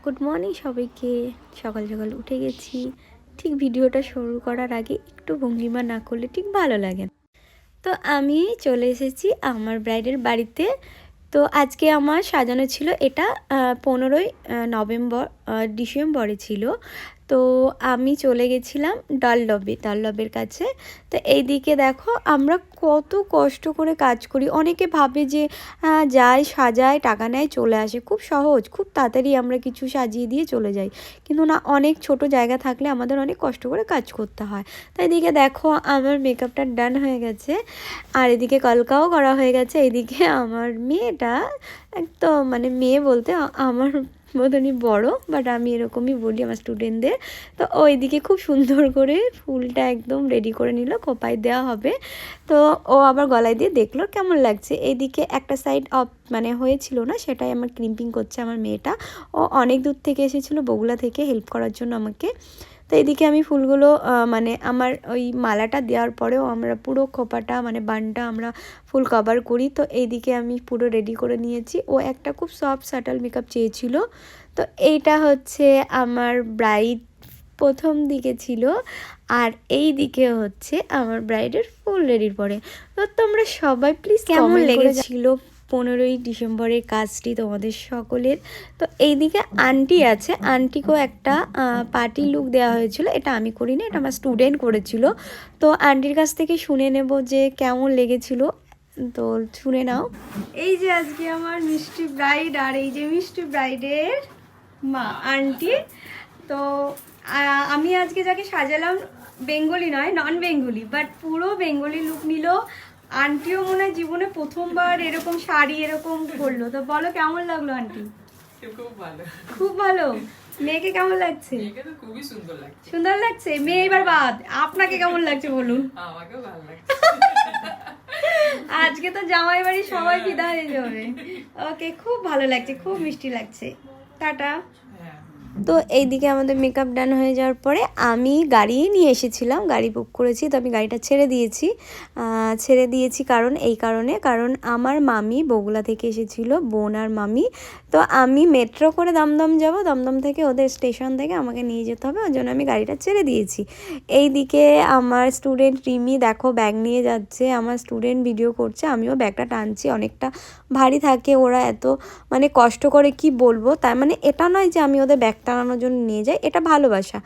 Good morning সবাইকে। সকাল সকাল উঠে গেছি। ঠিক ভিডিওটা শুরু করার আগে একটু ভঙ্গিমা না করলে ঠিক ভালো লাগে না। তো আমি চলে এসেছি আমার ব্রাইডের বাড়িতে। তো আজকে আমার সাজানো ছিল, এটা 15ই নভেম্বর ডিসেম্বরে ছিল। তো আমি চলে গেছিলাম ডাললবের কাছে। তো এইদিকে দেখো আমরা কত কষ্ট করে কাজ করি। অনেকে ভাবে যে যায় সাজায় টাকা নেয় চলে আসে, খুব সহজ, খুব তাড়াতাড়ি আমরা কিছু সাজিয়ে দিয়ে চলে যাই। কিন্তু না, অনেক ছোট জায়গা থাকলে আমাদের অনেক কষ্ট করে কাজ করতে হয়। তো এদিকে দেখো আমার মেকআপটা ডান হয়ে গেছে, আর এদিকে কলকাও করা হয়ে গেছে। এইদিকে আমার মেয়েটা একদম মানে মেয়ে বলতে আমার মতনই বড়, বাট আমি এরকমই বলি আমার স্টুডেন্টদের। তো ওইদিকে খুব সুন্দর করে ফুলটা একদম রেডি করে নিল, খোপায় দেওয়া হবে। তো ও আবার গলায় দিয়ে দেখলো কেমন লাগছে। এইদিকে একটা সাইড অফ মানে হয়েছিল না, সেটাই আমার ক্রিম্পিং করছে আমার মেয়েটা। ও অনেক দূর থেকে এসেছিলো, বগুড়া থেকে, হেল্প করার জন্য আমাকে। তো এইদিকে আমি ফুলগুলো মানে আমার ওই মালাটা দেওয়ার পরেও আমরা পুরো খোপাটা মানে বানটা আমরা ফুল কভার করি। তো এইদিকে আমি পুরো রেডি করে নিয়েছি। ও একটা খুব সফট সাটল মেকআপ চেয়েছিল। তো এইটা হচ্ছে আমার ব্রাইড প্রথম দিকে ছিল, আর এই দিকে হচ্ছে আমার ব্রাইডের ফুল রেডির পরে। তো তোমরা সবাই প্লিজ কেমন লেগেছিল 15ই ডিসেম্বরের কাজটি তোমাদের সকলের। তো এইদিকে আন্টি আছে, আন্টিকেও একটা পার্টি লুক দেওয়া হয়েছিল। এটা আমি করিনি, এটা আমার স্টুডেন্ট করেছিল। তো আন্টির কাছ থেকে শুনে নেব যে কেমন লেগেছিল। তো শুনে নাও। এই যে আজকে আমার মিষ্টি ব্রাইড, আর এই যে মিষ্টি ব্রাইডের মা আন্টি। তো আমি আজকে যাকে সাজালাম বেঙ্গলি নয়, নন বেঙ্গলি, বাট পুরো বেঙ্গলি লুক নিল। আন্টিও মনে হয় জীবনে প্রথমবার এরকম শাড়ি এরকম করলো। তো বলো কেমন লাগলো আন্টি? খুব ভালো, খুব ভালো। মেয়েকে কেমন লাগছে? মেয়েকে তো খুবই সুন্দর লাগছে। সুন্দর লাগছে। মেয়ে এবার বাদ, আপনাকে কেমন লাগছে বলুন? আমাকেও ভালো লাগছে। আজকে তো জামাই বাড়ি সবাই ফিদা হয়ে যাবে। ওকে, খুব ভালো লাগছে, খুব মিষ্টি লাগছে। টাটা। তো এইদিকে আমাদের মেকআপ ডান হয়ে যাওয়ার পরে আমি গাড়ি নিয়ে এসেছিলাম, গাড়ি বুক করেছি। তো আমি গাড়িটা ছেড়ে দিয়েছি কারণ আমার মামি বগুড়া থেকে এসেছিল, বোন আর মামি। তো আমি মেট্রো করে দমদম যাব, দমদম থেকে ওদের স্টেশন থেকে আমাকে নিয়ে যেতে হবে, ওই জন্য আমি গাড়িটা ছেড়ে দিয়েছি। এইদিকে আমার স্টুডেন্ট রিমি দেখো ব্যাগ নিয়ে যাচ্ছে, আমার স্টুডেন্ট ভিডিও করছে, আমিও ব্যাগটা টানছি। অনেকটা ভারী থাকে, ওরা এত মানে কষ্ট করে কি বলবো। তার মানে এটা নয় যে আমি ওদের ব্যাগ টানানোর জন্য নিয়ে যাই, এটা ভালোবাসা।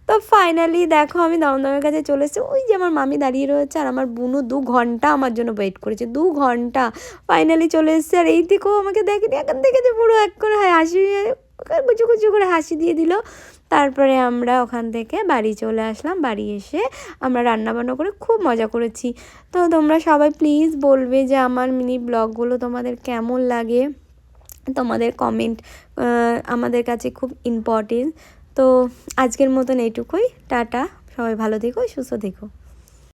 তো ফাইনালি দেখো আমি দমদমের কাছে চলে এসেছি। ওই যে আমার মামি দাঁড়িয়ে রয়েছে, আর আমার বুনু 2 ঘন্টা আমার জন্য ওয়েট করেছে, 2 ঘন্টা। ফাইনালি চলে এসেছে, আর এই দিকেও আমাকে দেখেনি, এখন দেখেছে পুরো এক করে হাসি কুচু কুচু করে হাসি দিয়ে দিল। তারপরে আমরা ওখান থেকে বাড়ি চলে আসলাম। বাড়ি এসে আমরা রান্নাবান্না করে খুব মজা করেছি। তো তোমরা সবাই প্লিজ বলবে যে আমার মিনি ব্লগগুলো তোমাদের কেমন লাগে। তোমাদের কমেন্ট আমাদের কাছে খুব ইম্পর্টেন্ট। তো আজকের মতন এইটুকুই, টাটা। সবাই ভালো থেকো, সুস্থ থেকো।